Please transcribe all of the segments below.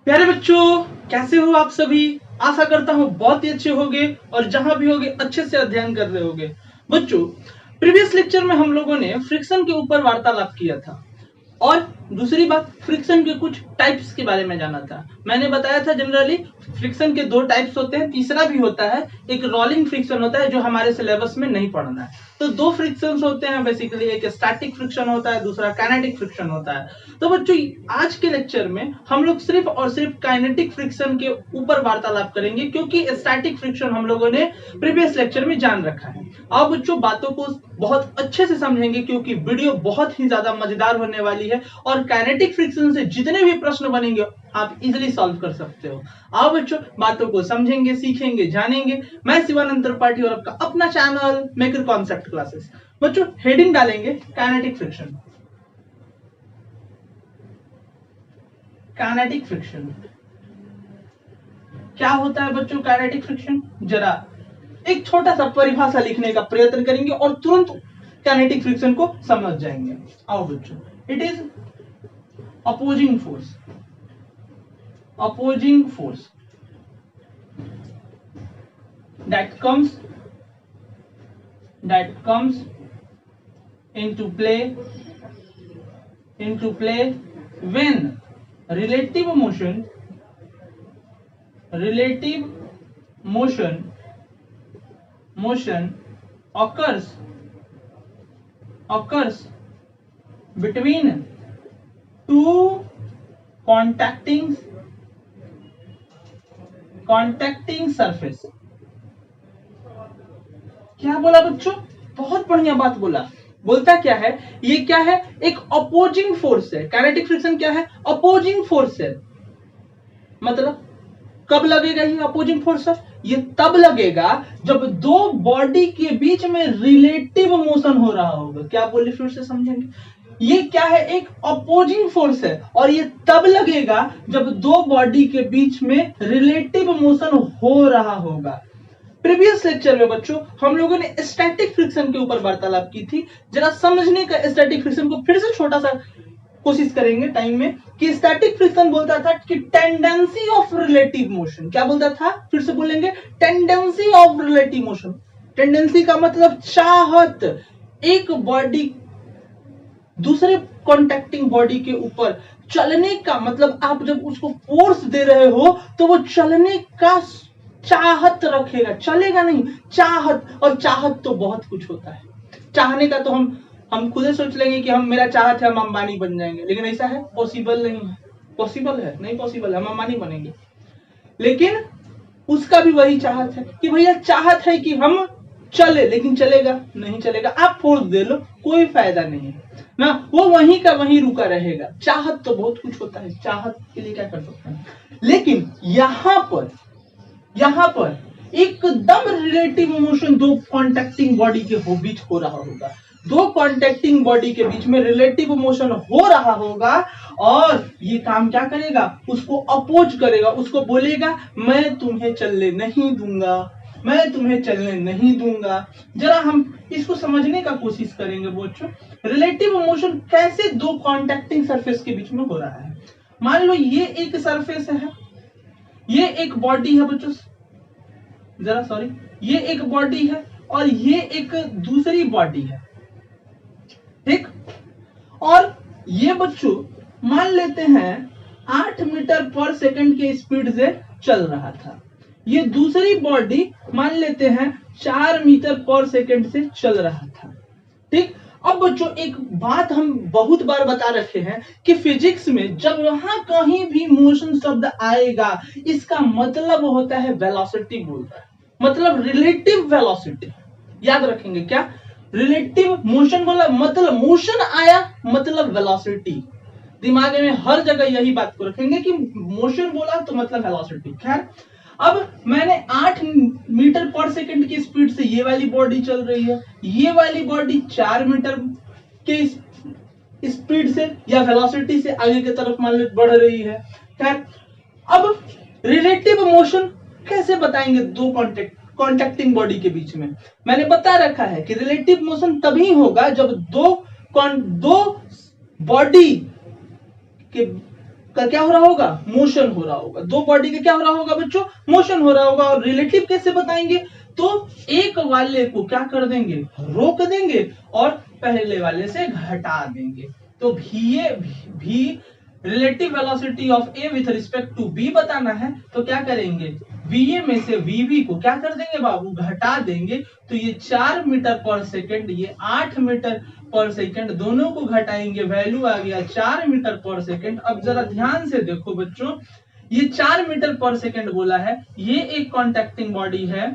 प्यारे बच्चों, कैसे हो आप सभी। आशा करता हूँ बहुत ही अच्छे होंगे और जहां भी होंगे अच्छे से अध्ययन कर रहे होंगे। बच्चों, प्रीवियस लेक्चर में हम लोगों ने फ्रिक्शन के ऊपर वार्तालाप किया था और दूसरी बात, फ्रिक्शन के कुछ टाइप्स के बारे में जाना था। मैंने बताया था जनरली फ्रिक्शन के दो टाइप्स होते हैं, तीसरा भी होता है, एक रोलिंग फ्रिक्शन होता है जो हमारे सिलेबस में नहीं पढ़ना है। तो दो फ्रिक्शंस होते हैं बेसिकली, एक स्टैटिक फ्रिक्शन होता है, दूसरा काइनेटिक फ्रिक्शन होता है। तो बच्चों, आज के लेक्चर में हम लोग सिर्फ और सिर्फ काइनेटिक फ्रिक्शन के ऊपर वार्तालाप करेंगे, क्योंकि स्टैटिक फ्रिक्शन हम लोगों ने प्रीवियस लेक्चर में जान रखा है। आप बच्चों बातों को बहुत अच्छे से समझेंगे क्योंकि वीडियो बहुत ही ज्यादा मजेदार होने वाली है और काइनेटिक फ्रिक्शन से जितने भी प्रश्न बनेंगे आप इजीली सॉल्व कर सकते हो। आओ बच्चों बातों को समझेंगे, सीखेंगे, जानेंगे। मैं शिवानंद त्रिपाठी और आपका अपना चैनल मेकर कॉन्सेप्ट क्लासेस। बच्चों हेडिंग डालेंगे काइनेटिक फ्रिक्शन। काइनेटिक फ्रिक्शन क्या होता है बच्चों? काइनेटिक फ्रिक्शन जरा एक छोटा सा परिभाषा लिखने का प्रयत्न करेंगे और तुरंत काइनेटिक फ्रिक्शन को समझ जाएंगे। आओ बच्चों, it is opposing force that comes into play when relative motion occurs between two contacting surface। क्या बोला बच्चों? बहुत बढ़िया बात बोला। बोलता क्या है? ये क्या है? एक अपोजिंग फोर्स है। काइनेटिक फ्रिक्शन क्या है? अपोजिंग फोर्स है। मतलब कब लगेगा ये अपोजिंग फोर्स? ये तब लगेगा जब दो बॉडी के बीच में रिलेटिव मोशन हो रहा होगा। क्या बोले? फिर से समझेंगे। ये क्या है? एक अपोजिंग फोर्स है और ये तब लगेगा जब दो बॉडी के बीच में रिलेटिव मोशन हो रहा होगा। प्रीवियस लेक्चर में बच्चों हम लोगों ने स्टैटिक फ्रिक्शन के ऊपर वार्तालाप की थी। जरा समझने का स्टैटिक फ्रिक्शन को फिर से छोटा सा कोशिश करेंगे टाइम में कि स्टैटिक फ्रिक्शन बोलता था कि टेंडेंसी ऑफ रिलेटिव मोशन। क्या बोलता था? फिर से बोलेंगे, tendency of relative motion. Tendency का मतलब चाहत। एक बॉडी दूसरे कॉन्टैक्टिंग बॉडी के ऊपर चलने का मतलब, आप जब उसको फोर्स दे रहे हो तो वो चलने का चाहत रखेगा, चलेगा नहीं, चाहत। और चाहत तो बहुत कुछ होता है। चाहने का तो हम खुद ही सोच लेंगे कि मेरा चाहत है हम अंबानी बन जाएंगे, लेकिन ऐसा है? पॉसिबल नहीं है। पॉसिबल है? नहीं पॉसिबल है, हम अंबानी बनेंगे। लेकिन उसका भी वही चाहत है कि भैया चाहत है कि हम चले, लेकिन चलेगा नहीं चलेगा। आप फोर्स दे लो, कोई फायदा नहीं है ना, वो वहीं का वहीं रुका रहेगा। चाहत तो बहुत कुछ होता है, चाहत के लिए क्या कर सकते हैं। लेकिन यहां पर एकदम रिलेटिव मोशन दो कॉन्टैक्टिंग बॉडी के बीच हो रहा होगा। दो कॉन्टैक्टिंग बॉडी के बीच में रिलेटिव मोशन हो रहा होगा और ये काम क्या करेगा? उसको अपोज करेगा, उसको बोलेगा मैं तुम्हें चलने नहीं दूंगा, मैं तुम्हें चलने नहीं दूंगा। जरा हम इसको समझने का कोशिश करेंगे बच्चों। रिलेटिव मोशन कैसे दो कॉन्टैक्टिंग सरफेस के बीच में हो रहा है। मान लो ये एक सरफेस है, ये एक बॉडी है बच्चों, जरा सॉरी, ये एक बॉडी है और ये एक दूसरी बॉडी है, ठीक। और ये बच्चों मान लेते हैं 8 मीटर पर सेकंड के स्पीड से चल रहा था। ये दूसरी बॉडी मान लेते हैं 4 मीटर पर सेकंड से चल रहा था, ठीक। अब बच्चों एक बात हम बहुत बार बता रखे हैं कि फिजिक्स में जब वहां कहीं भी मोशन शब्द आएगा इसका मतलब होता है वेलोसिटी बोलता है, मतलब रिलेटिव वेलोसिटी। याद रखेंगे क्या? रिलेटिव मोशन बोला मतलब मोशन आया मतलब वेलोसिटी। दिमाग में हर जगह यही बात को रखेंगे कि मोशन बोला तो मतलब वेलोसिटी। खैर, अब मैंने 8 मीटर पर सेकंड की स्पीड से ये वाली बॉडी चल रही है, ये वाली बॉडी 4 मीटर के स्पीड से या वेलोसिटी से आगे की तरफ मान लो बढ़ रही है। खैर, अब रिलेटिव मोशन कैसे बताएंगे दो कॉन्टैक्टिंग बॉडी के बीच में? मैंने बता रखा है कि रिलेटिव मोशन तभी होगा जब दो बॉडी का क्या हो रहा होगा, मोशन हो रहा होगा, दो बॉडी का क्या हो रहा होगा बच्चों, मोशन हो रहा होगा। और रिलेटिव कैसे बताएंगे, तो एक वाले को क्या कर देंगे, रोक देंगे और पहले वाले से घटा देंगे। तो भी relative velocity of A with respect to B बताना है, तो क्या करेंगे, वीए में से वीबी को क्या कर देंगे बाबू, घटा देंगे। तो ये 4 मीटर पर सेकंड, ये 8 मीटर पर सेकंड, दोनों को घटाएंगे, वैल्यू आ गया 4 मीटर पर सेकंड। अब जरा ध्यान से देखो बच्चों, ये 4 मीटर पर सेकंड बोला है, ये एक कॉन्टैक्टिंग बॉडी है,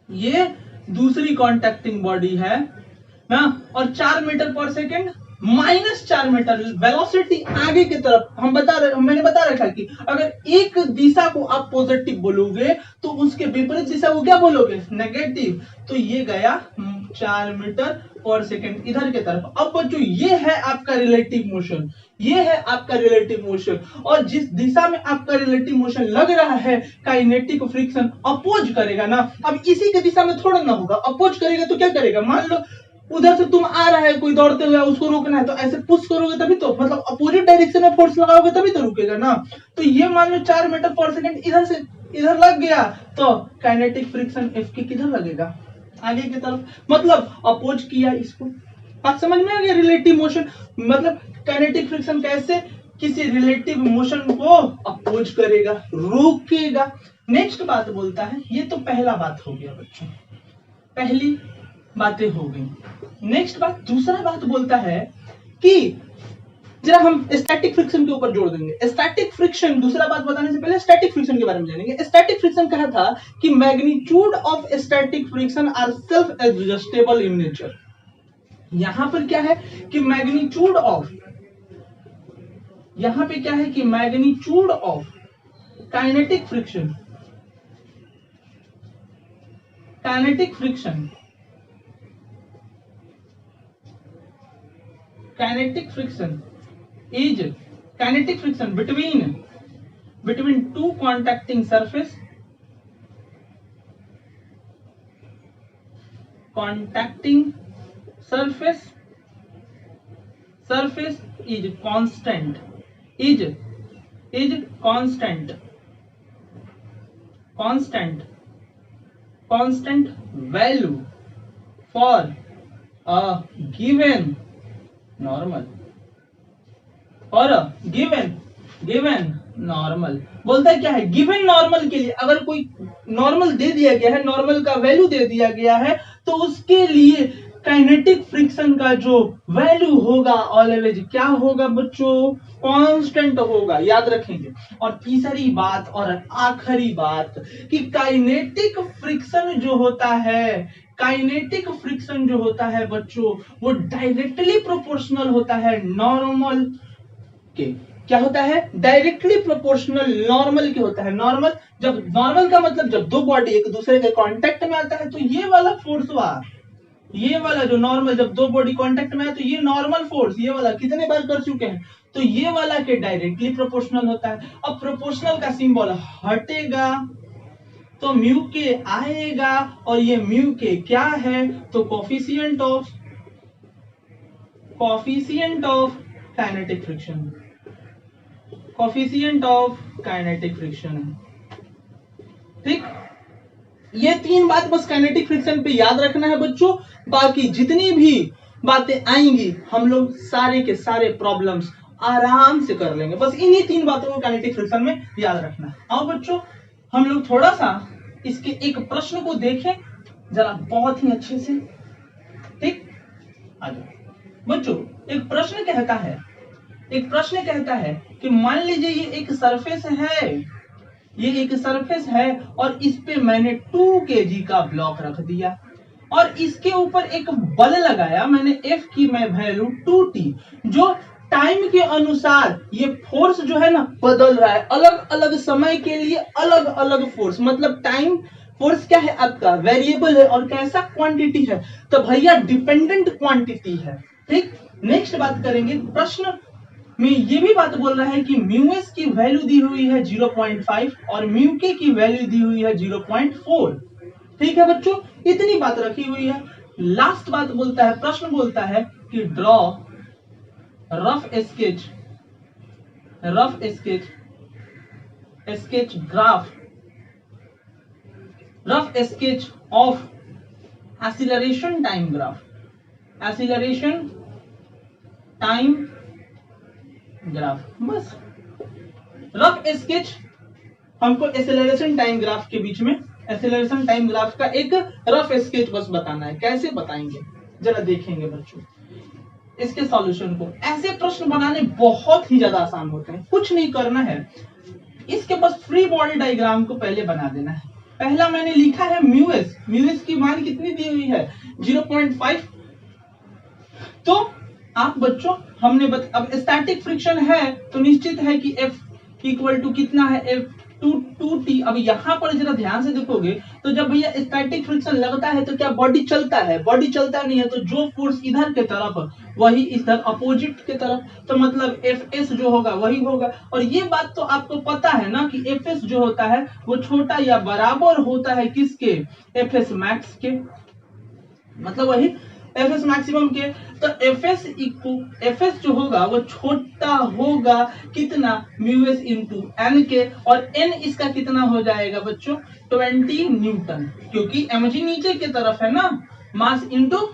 ये दूसरी कॉन्टैक्टिंग बॉडी है ना, और 4 मीटर पर सेकंड -4 मीटर वेलोसिटी आगे की तरफ। मैंने बता रखा कि अगर एक दिशा को आप पॉजिटिव बोलोगे तो उसके विपरीत दिशा को क्या बोलोगे, नेगेटिव। तो ये गया 4 मीटर पर सेकंड इधर की तरफ। अब बच्चों ये है आपका रिलेटिव मोशन, ये है आपका रिलेटिव मोशन, और जिस दिशा में आपका रिलेटिव मोशन लग रहा है काइनेटिक फ्रिक्शन अपोज करेगा ना। अब इसी की दिशा में थोड़ा ना होगा, अपोज करेगा तो क्या करेगा, मान लो उधर से तुम आ रहा है कोई दौड़ते हुए, उसको रोकना है, तो ऐसे पुश करोगे तभी तो, मतलब अपोजिट डायरेक्शन में फोर्स लगाओगे तभी तो रुकेगा ना। तो ये मान लो 4 मीटर पर सेकंड इधर से इधर लग गया, तो काइनेटिक फ्रिक्शन एफ के किधर लगेगा, आगे की तरफ, मतलब अपोज किया इसको। बात समझ में आ गया, रिलेटिव मोशन मतलब काइनेटिक फ्रिक्शन कैसे किसी रिलेटिव मोशन को अपोज करेगा, रोकेगा। नेक्स्ट बात बोलता है, ये तो पहला बात हो गया बच्चों, पहली बातें हो गई। नेक्स्ट बात, दूसरा बात बोलता है कि जरा हम स्टैटिक फ्रिक्शन के ऊपर जोड़ देंगे। स्टैटिक फ्रिक्शन, दूसरा बात बताने से पहले स्टैटिक फ्रिक्शन के बारे में जानेंगे। स्टैटिक फ्रिक्शन कहा था कि magnitude of static friction are self adjustable in nature. यहां पर क्या है कि मैग्नीट्यूड ऑफ, यहां पे क्या है कि magnitude of kinetic friction, kinetic friction, kinetic friction is kinetic friction between two contacting surface is constant value for a given normal और गिवन नॉर्मल। बोलता है क्या है, गिवन नॉर्मल के लिए अगर कोई नॉर्मल दे दिया गया है, नॉर्मल का वैल्यू दे दिया गया है, तो उसके लिए काइनेटिक फ्रिक्शन का जो वैल्यू होगा ऑलवेज क्या होगा बच्चों, कांस्टेंट होगा, याद रखेंगे। और तीसरी बात और आखिरी बात कि काइनेटिक फ्रिक्शन जो होता है, काइनेटिक फ्रिक्शन जो होता है बच्चों, वो डायरेक्टली प्रोपोर्शनल होता है नॉर्मल के। क्या होता है, डायरेक्टली प्रोपोर्शनल नॉर्मल के होता है। नॉर्मल, जब नॉर्मल का मतलब जब दो बॉडी एक दूसरे के कांटेक्ट में आता है, तो ये वाला फोर्स हुआ, ये वाला जो नॉर्मल, जब दो बॉडी कांटेक्ट में है तो ये नॉर्मल फोर्स, ये वाला कितने बार कर चुके हैं, तो ये वाला के डायरेक्टली प्रोपोर्शनल होता है। अब प्रोपोर्शनल का सिंबल हटेगा तो म्यू के आएगा, और ये म्यू के क्या है, तो coefficient of kinetic friction, coefficient of kinetic friction. ठीक, ये तीन बात बस काइनेटिक फ्रिक्शन पे याद रखना है बच्चों। बाकी जितनी भी बातें आएंगी हम लोग सारे के सारे प्रॉब्लम्स आराम से कर लेंगे, बस इन्हीं तीन बातों को काइनेटिक फ्रिक्शन में याद रखना है। आओ बच्चों, हम लोग थोड़ा सा इसके एक प्रश्न को देखें जरा बहुत ही अच्छे से। ठीक, आ जाओ बच्चों। एक प्रश्न कहता है कि मान लीजिए ये एक सरफेस है, ये एक सरफेस है और इस पे मैंने 2 kg का ब्लॉक रख दिया और इसके ऊपर एक बल लगाया मैंने, F की मैं वैल्यू 2t, जो टाइम के अनुसार ये फोर्स जो है ना बदल रहा है, अलग अलग समय के लिए अलग अलग फोर्स, मतलब टाइम फोर्स क्या है आपका, वेरिएबल है, और कैसा क्वांटिटी है, तो भैया डिपेंडेंट क्वांटिटी है। ठीक, नेक्स्ट बात करेंगे। प्रश्न में ये भी बात बोल रहा है कि म्यूएस की वैल्यू दी हुई है 0.5 और म्यूके की वैल्यू दी हुई है 0.4। ठीक है बच्चों, इतनी बात रखी हुई है। लास्ट बात बोलता है, प्रश्न बोलता है कि draw rough sketch rough sketch graph, rough sketch of acceleration time graph, acceleration time graph. बस रफ स्केच हमको एक्सेलरेशन टाइम ग्राफ के बीच में, एक्सेलरेशन टाइम ग्राफ का एक रफ स्केच बस बताना है। कैसे बताएंगे जरा देखेंगे बच्चों इसके सॉल्यूशन को। ऐसे प्रश्न बनाने बहुत ही ज्यादा आसान होते हैं, कुछ नहीं करना है, इसके बस फ्री बॉडी डायग्राम को पहले बना देना है। पहला मैंने लिखा है म्यूएस, म्यूएस की मान कितनी दी हुई है 0.5। तो आप बच्चों हमने अब स्टैटिक फ्रिक्शन है तो निश्चित है कि F इक्वल टू कितना है F2T। अब यहाँ पर जरा ध्यान से देखोगे तो जब भैया स्टैटिक फ्रिक्शन लगता है तो क्या बॉडी चलता है? बॉडी चलता नहीं है, तो जो फोर्स इधर के तरफ वही इधर अपोजिट के तरफ, तो मतलब Fs जो होगा वही होगा। और ये बात तो आपको पता है ना कि Fs जो होता है वो छोटा या बराबर होता है किसके? Fs मैक्स के, मतलब वही Fs मैक्सिमम के। तो Fs जो होगा वो छोटा होगा कितना? म्यूएस इंटू एन के, और n इसका कितना हो जाएगा बच्चों? 20 न्यूटन, क्योंकि mg नीचे की तरफ है ना, मास इंटू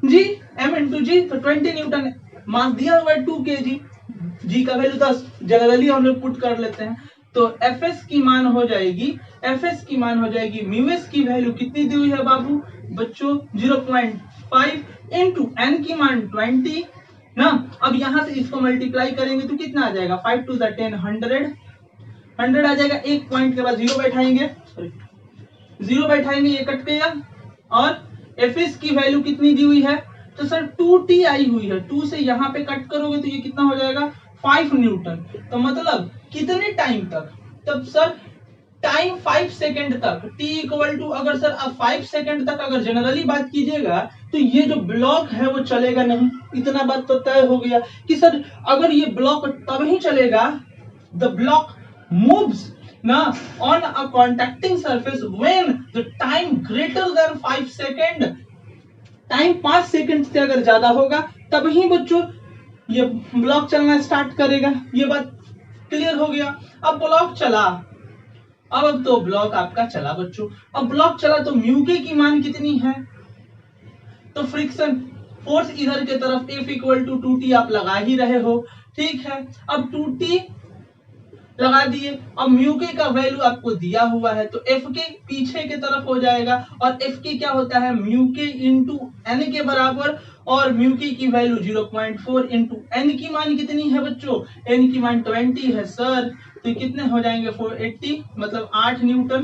जी, m इंटू जी, तो 20 न्यूटन मास दिया हुआ है 2 kg, g का वैल्यू 10 जनरली हम लोग पुट कर लेते हैं। तो Fs की मान हो जाएगी, Fs की मान हो जाएगी, म्यूएस की वैल्यू कितनी दी हुई है बाबू बच्चों? 0.5 इंटू n की मान 20 ना। अब यहां से इसको मल्टीप्लाई करेंगे तो कितना आ जाएगा? 5 to the 10 100 आ जाएगा। एक पॉइंट के बाद जीरो बैठाएंगे, जीरो बैठाएंगे, ये कट गया। और Fs की वैल्यू कितनी दी हुई है? तो सर 2t आई हुई है, 2 से यहाँ पे कट करोगे तो ये कितना हो जाएगा? 5 न्यूटन। तो मतलब कितने टाइम तक? तब सर टाइम 5 सेकंड तक, t इक्वल टू, अगर सर आप 5 सेकंड तक अगर जनरली बात कीजिएगा तो ये जो ब्लॉक है वो चलेगा नहीं। इतना बात तो तय हो गया कि सर अगर ये ब्लॉक तब ही चलेगा, द ब्लॉक मूव्स ना on a contacting surface when the time greater than 5 second. Time 5 second से अगर ज्यादा होगा तब ही बच्चों ये ब्लॉक चलना स्टार्ट करेगा। ये बात क्लियर हो गया। अब ब्लॉक चला, अब तो ब्लॉक आपका चला बच्चों। अब ब्लॉक चला तो म्यू के की मान कितनी है? तो फ्रिक्शन फोर्स इधर के तरफ F इक्वल टू 2T आप लगा ही रहे हो, ठीक है। अब 2T लगा दिए, अब म्यू के का वैल्यू आपको दिया हुआ है तो F के पीछे के तरफ हो जाएगा, और F के क्या होता है? म्यू के इंटू एन के बराबर, और म्यू के की वैल्यू 0.4 इंटू एन की मान कितनी है बच्चों? एन की मान 20 है सर, तो कितने हो जाएंगे? 480, मतलब 8 न्यूटन,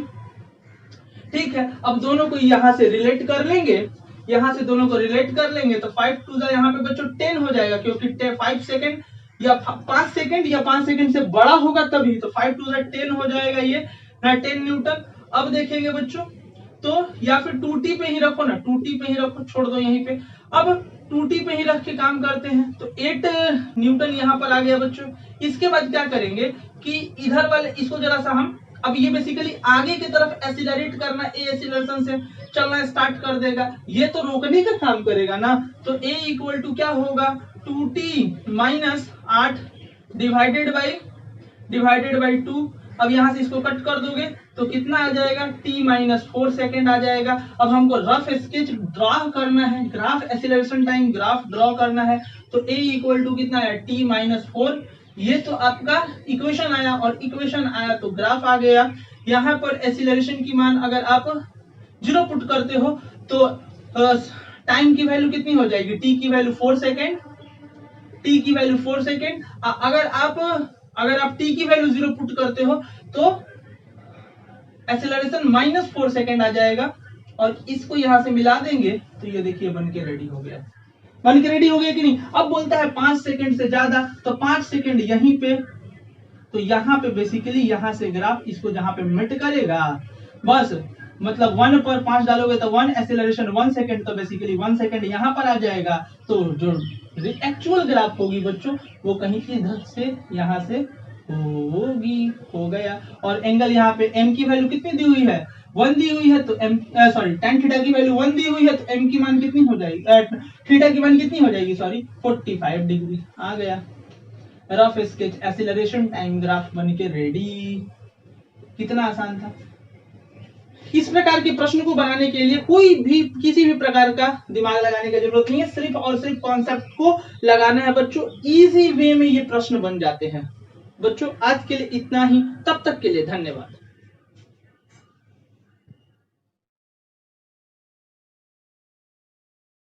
ठीक है। अब दोनों को यहां से रिलेट कर लेंगे, यहां से दोनों को रिलेट कर लेंगे तो 5 टू द यहाँ पे बच्चों 10 हो जाएगा, क्योंकि 5 सेकंड या 5 सेकंड या 5 सेकंड से बड़ा होगा तभी, तो 5 टू द 10 हो जाएगा ये ना, 10 न्यूटन। अब देखेंगे बच्चों तो या फिर 2T पे ही रखो ना, 2T पे ही रखो, छोड़ दो यहीं पे। अब 2T पे ही रख के काम करते हैं तो 8 न्यूटन यहाँ पर आ गया बच्चों। इसके बाद क्या करेंगे कि इधर वाले इसको जरा सा हम, अब ये बेसिकली आगे की तरफ एक्सीलरेट करना, ए एक्सीलरेशन से चलना स्टार्ट कर देगा, ये तो रोकने का काम करेगा ना। तो ए इक्वल टू क्या होगा? 2T minus 8 divided by 2। अब यहां से इसको कट कर दोगे तो कितना आ जाएगा? t माइनस 4 सेकेंड आ जाएगा। अब हमको रफ स्केच ड्रॉ करना है, graph acceleration time graph draw करना है, तो a इक्वल टू कितना है? t minus 4। ये तो आपका इक्वेशन आया, और इक्वेशन आया तो ग्राफ आ गया। यहाँ पर एक्सीलरेशन की मान अगर आप 0 पुट करते हो तो टाइम की वैल्यू कितनी हो जाएगी? t की वैल्यू 4 सेकेंड, t की वैल्यू 4 सेकेंड। अगर आप t की वैल्यू 0 पुट करते हो तो एक्सेलरेशन माइनस 4 सेकेंड आ जाएगा, और इसको यहां से मिला देंगे तो ये देखिए बन के रेडी हो गया। बन के रेडी हो गया कि नहीं? अब बोलता है 5 सेकेंड से ज्यादा, तो 5 सेकेंड यहीं पे, तो यहाँ पे बेसिकली यहाँ से ग्राफ इसको जहां पे मिट करेगा, बस मतलब 1 पर 5 डालोगे तो 1 एक्सेलरेशन 1 सेकेंड, तो बेसिकली 1 सेकेंड यहाँ पर आ जाएगा। तो जो एक्चुअल ग्राफ होगी बच्चों वो कहीं इधर से यहाँ से होगी, हो गया। और एंगल यहाँ पे m की वैल्यू कितनी दी हुई है? 1 दी हुई है, तो tan थीटा की वैल्यू 1 दी हुई है, तो m की मान कितनी हो जाएगी? थीटा की मान कितनी हो जाएगी? 45 डिग्री आ गया। Rough sketch acceleration time graph बन के रेडी। कितना आसान था। इस प्रकार के प्रश्न को बनाने के लिए कोई भी किसी भी प्रकार का दिमाग लगाने की जरूरत नहीं है, सिर्फ और सिर्फ कॉन्सेप्ट को लगाना है बच्चों। इजी वे में ये प्रश्न बन जाते हैं बच्चों। आज के लिए इतना ही, तब तक के लिए धन्यवाद।